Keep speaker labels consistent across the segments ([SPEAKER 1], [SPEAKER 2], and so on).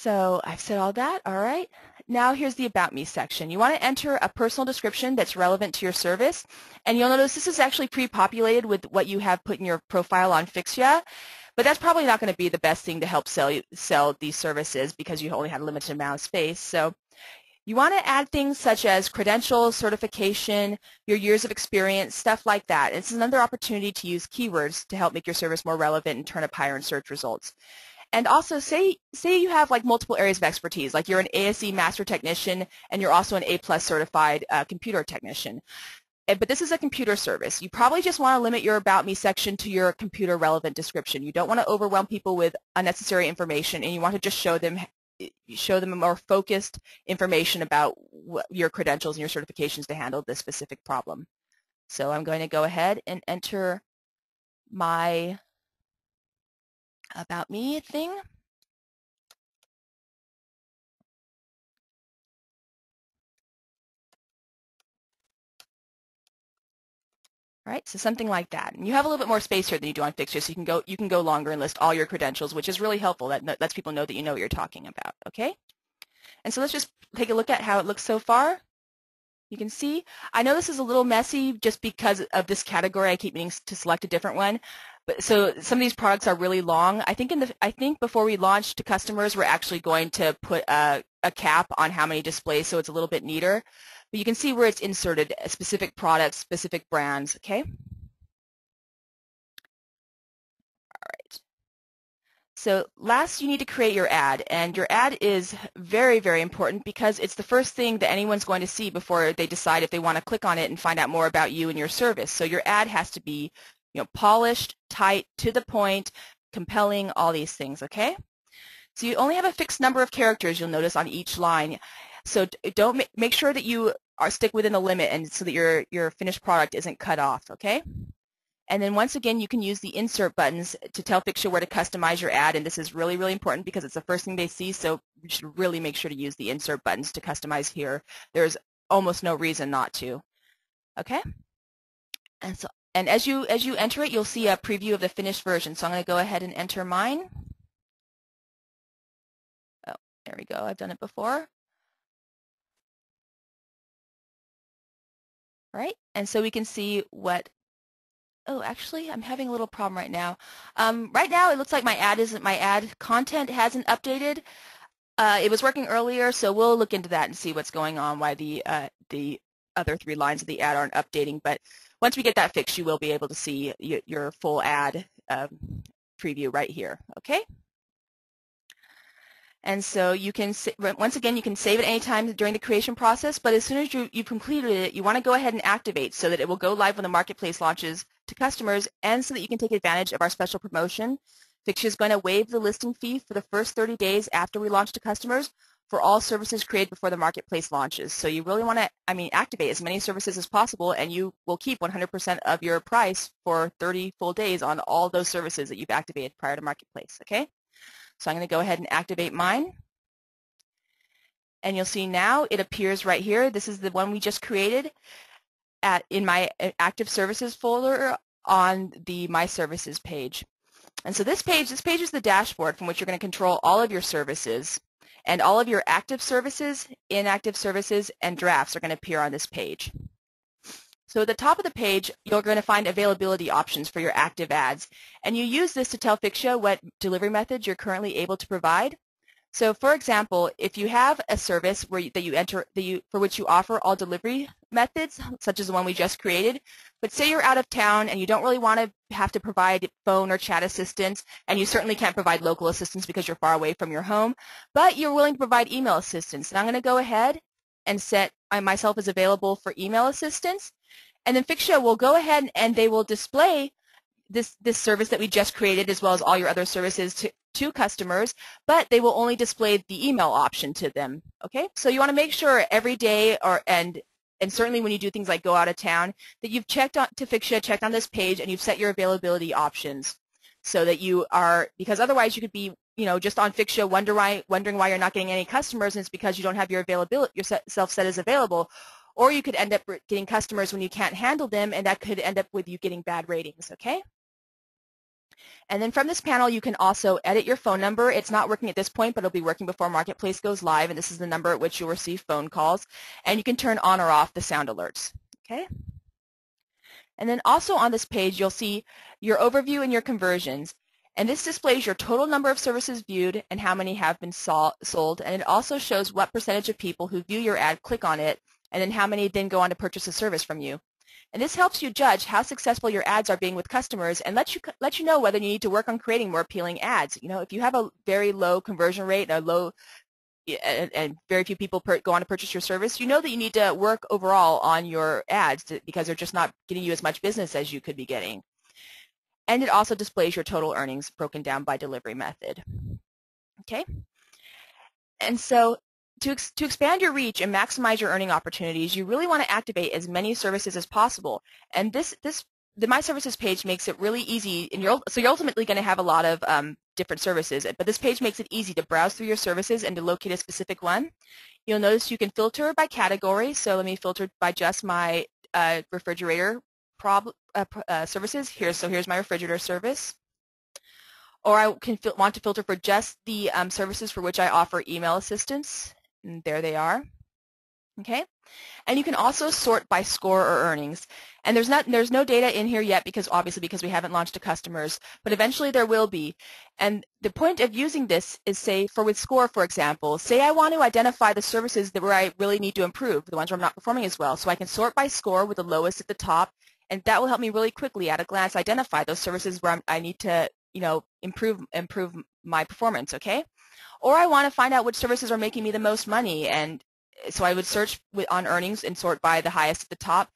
[SPEAKER 1] So I've said all that. All right. Now here's the About Me section. You want to enter a personal description that's relevant to your service. And you'll notice this is actually pre-populated with what you have put in your profile on FixYa. But that's probably not going to be the best thing to help sell these services because you only have a limited amount of space. So you want to add things such as credentials, certification, your years of experience, stuff like that. It's another opportunity to use keywords to help make your service more relevant and turn up higher in search results. And also say you have like multiple areas of expertise, like you're an ASE master technician and you're also an A+ certified computer technician. But this is a computer service. You probably just want to limit your About Me section to your computer relevant description. You don't want to overwhelm people with unnecessary information, and you want to just show them a more focused information about your credentials and your certifications to handle this specific problem. So I'm going to go ahead and enter my About Me thing. Right, so something like that. And you have a little bit more space here than you do on FixYa, so you can go longer and list all your credentials, which is really helpful. That lets people know that you know what you're talking about, okay? And so let's just take a look at how it looks so far. You can see, I know this is a little messy just because of this category. I keep needing to select a different one. But so some of these products are really long. I think before we launch to customers, we're actually going to put a cap on how many displays, so it's a little bit neater. But you can see where it's inserted, specific products, specific brands, okay? All right. So last, you need to create your ad, and your ad is very, very important because it's the first thing that anyone's going to see before they decide if they want to click on it and find out more about you and your service. So your ad has to be, polished, tight, to the point, compelling, all these things, okay? So you only have a fixed number of characters, you'll notice, on each line. So don't make sure that you stick within the limit, and so that your finished product isn't cut off, okay? And then once again, you can use the insert buttons to tell FixYa where to customize your ad, and this is really, really important because it's the first thing they see, so you should really make sure to use the insert buttons to customize here. There's almost no reason not to, okay? And as you enter it, you'll see a preview of the finished version. So I'm going to go ahead and enter mine. Oh, there we go. I've done it before. All right, and so we can see what. Oh, actually, I'm having a little problem right now. Right now, it looks like my ad content hasn't updated. It was working earlier, so we'll look into that and see what's going on, why the other 3 lines of the ad aren't updating. But once we get that fixed, you will be able to see your full ad preview right here, okay? And so you can, once again, you can save it anytime during the creation process, but as soon as you've completed it, you want to go ahead and activate so that it will go live when the marketplace launches to customers, and so that you can take advantage of our special promotion. FixYa is going to waive the listing fee for the first 30 days after we launch to customers for all services created before the marketplace launches. So you really want to, activate as many services as possible, and you will keep 100% of your price for 30 full days on all those services that you've activated prior to marketplace, okay? So I'm going to go ahead and activate mine. And you'll see now it appears right here. This is the one we just created in my active services folder on the My Services page. And so this page is the dashboard from which you're going to control all of your services, and all of your active services, inactive services, and drafts are going to appear on this page. So at the top of the page, you're going to find availability options for your active ads, and you use this to tell FixYa what delivery methods you're currently able to provide. So, for example, if you have a service for which you offer all delivery methods, such as the one we just created, but say you're out of town and you don't really want to have to provide phone or chat assistance, and you certainly can't provide local assistance because you're far away from your home, but you're willing to provide email assistance. And I'm going to go ahead and set myself as available for email assistance, and then FixYa will go ahead and they will display this service that we just created, as well as all your other services to customers, but they will only display the email option to them, okay? So you want to make sure every day, and certainly when you do things like go out of town, that you've checked on to FixYa, checked on this page, and you've set your availability options so that you are, because otherwise you could be, just on FixYa wondering why you're not getting any customers, and it's because you don't have your availability, yourself set as available, or you could end up getting customers when you can't handle them, and that could end up with you getting bad ratings, okay? And then from this panel, you can also edit your phone number. It's not working at this point, but it'll be working before Marketplace goes live, and this is the number at which you'll receive phone calls. And you can turn on or off the sound alerts. Okay? And then also on this page, you'll see your overview and your conversions. And this displays your total number of services viewed and how many have been sold. And it also shows what percentage of people who view your ad click on it, and then how many then go on to purchase a service from you. And this helps you judge how successful your ads are being with customers and let you know whether you need to work on creating more appealing ads. You know, if you have a very low conversion rate and very few people go on to purchase your service, you know that you need to work overall on your ads because they're just not getting you as much business as you could be getting. And it also displays your total earnings broken down by delivery method. Okay? And so to expand your reach and maximize your earning opportunities, you really want to activate as many services as possible. And the My Services page makes it really easy, and you're ultimately going to have a lot of different services, but this page makes it easy to browse through your services and to locate a specific one. You'll notice you can filter by category, so let me filter by just my refrigerator services. Here's my refrigerator service. Or I can want to filter for just the services for which I offer email assistance. And there they are. Okay? And you can also sort by score or earnings. And there's no data in here yet because we haven't launched to customers, but eventually there will be. And the point of using this is, say, with score, for example, say I want to identify the services where I really need to improve, the ones where I'm not performing as well. So I can sort by score with the lowest at the top, and that will help me really quickly at a glance identify those services where I need to, improve my performance, okay? Or I want to find out which services are making me the most money, and so I would search on earnings and sort by the highest at the top,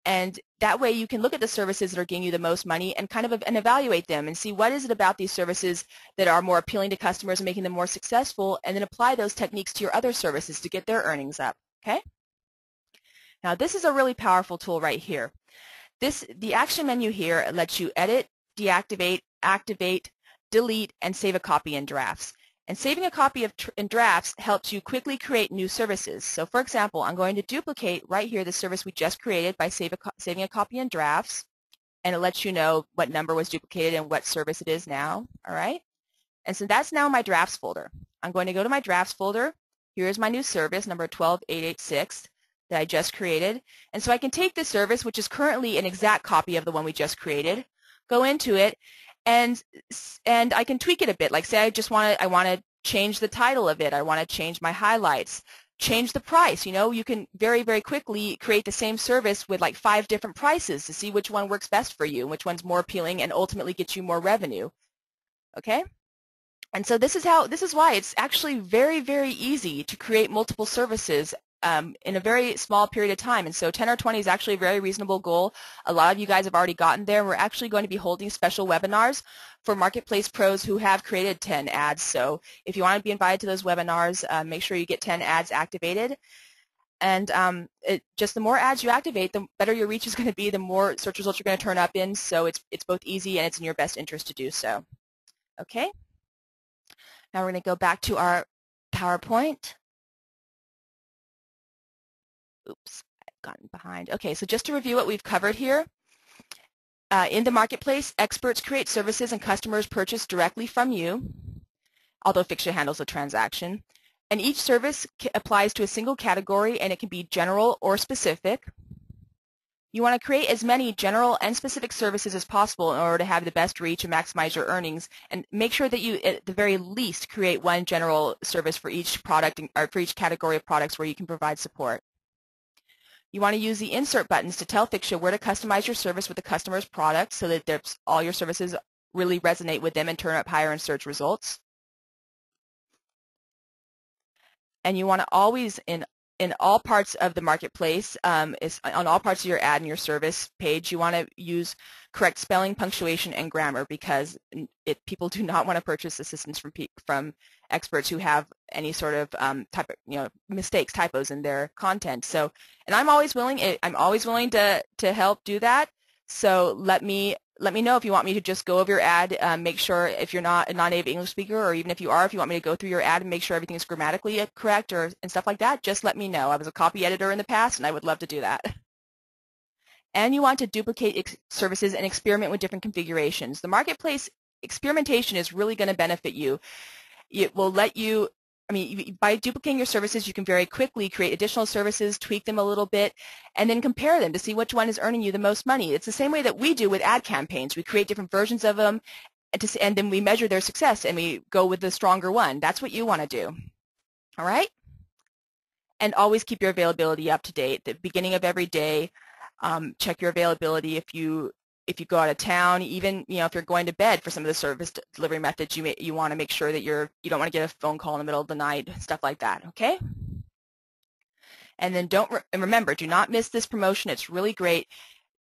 [SPEAKER 1] and that way you can look at the services that are getting you the most money and kind of evaluate them and see what is it about these services that are more appealing to customers and making them more successful, and then apply those techniques to your other services to get their earnings up, okay? Now this is a really powerful tool right here. The action menu here lets you edit, deactivate, activate, delete, and save a copy in drafts. And saving a copy in drafts helps you quickly create new services. So for example, I'm going to duplicate right here the service we just created by saving a copy in drafts, and it lets you know what number was duplicated and what service it is now, all right? And so that's now my drafts folder. I'm going to go to my drafts folder. Here's my new service, number 12886, that I just created. And so I can take this service, which is currently an exact copy of the one we just created, go into it, and I can tweak it a bit. Like say I want to change the title of it. I want to change my highlights, change the price. You can very, very quickly create the same service with like 5 different prices to see which one works best for you, and which one's more appealing and ultimately gets you more revenue. Okay? And so this is why it's actually very, very easy to create multiple services in a very small period of time. And so 10 or 20 is actually a very reasonable goal. A lot of you guys have already gotten there. We're actually going to be holding special webinars for Marketplace pros who have created 10 ads. So if you want to be invited to those webinars, make sure you get 10 ads activated. And just the more ads you activate, the better your reach is going to be, the more search results you're going to turn up in. So it's both easy and it's in your best interest to do so. Okay? Now we're going to go back to our PowerPoint. Oops, I've gotten behind. Okay, so just to review what we've covered here, in the Marketplace, experts create services and customers purchase directly from you, although FixYa handles the transaction. And each service applies to a single category, and it can be general or specific. You want to create as many general and specific services as possible in order to have the best reach and maximize your earnings, and make sure that you, at the very least, create one general service for each product or for each category of products where you can provide support. You want to use the insert buttons to tell FixYa where to customize your service with the customer's product so that all your services really resonate with them and turn up higher in search results. And you want to always, in all parts of the Marketplace, on all parts of your ad and your service page, you want to use correct spelling, punctuation, and grammar, because people do not want to purchase assistance from experts who have any sort of mistakes, typos in their content. So, and I'm always willing to help do that. So let me know if you want me to just go over your ad, make sure if you're not a non-native English speaker, or even if you are, if you want me to go through your ad and make sure everything is grammatically correct and stuff like that, just let me know. I was a copy editor in the past, and I would love to do that. and you want to duplicate services and experiment with different configurations. The marketplace experimentation is really going to benefit you. It will let you, by duplicating your services, you can very quickly create additional services, tweak them a little bit, and then compare them to see which one is earning you the most money. It's the same way that we do with ad campaigns. We create different versions of them, and then we measure their success, and we go with the stronger one. That's what you want to do. All right? And always keep your availability up to date. At the beginning of every day, check your availability. If you go out of town, even if you're going to bed for some of the service delivery methods, you want to make sure that you don't want to get a phone call in the middle of the night, stuff like that. Okay. And then remember, do not miss this promotion. It's really great.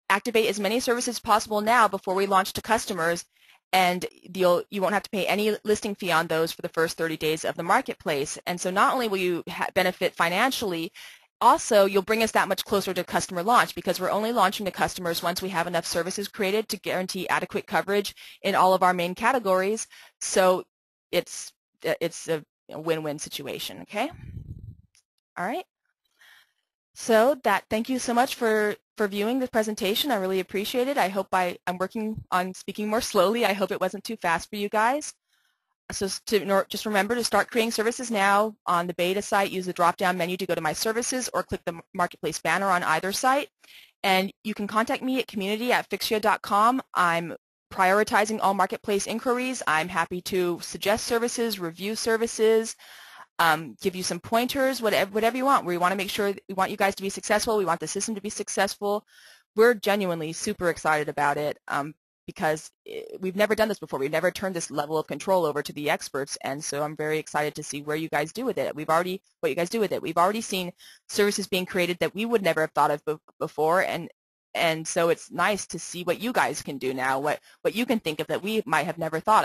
[SPEAKER 1] Activate as many services as possible now before we launch to customers, and you won't have to pay any listing fee on those for the first 30 days of the marketplace. And so not only will you benefit financially, also you'll bring us that much closer to customer launch, because we're only launching to customers once we have enough services created to guarantee adequate coverage in all of our main categories. So it's a win-win situation. Okay. All right. So thank you so much for viewing the presentation. I really appreciate it. I hope I'm working on speaking more slowly. I hope it wasn't too fast for you guys. So just remember to start creating services now. On the beta site, use the drop-down menu to go to My Services, or click the Marketplace banner on either site. And you can contact me at community@FixYa.com. I'm prioritizing all marketplace inquiries. I'm happy to suggest services, review services, give you some pointers, whatever you want. We want to make sure we want you guys to be successful. We want the system to be successful. We're genuinely super excited about it because we've never done this before. We've never turned this level of control over to the experts, and so I'm very excited to see where you guys do with it. What you guys do with it. We've already seen services being created that we would never have thought of before, and so it's nice to see what you guys can do now, what you can think of that we might have never thought of.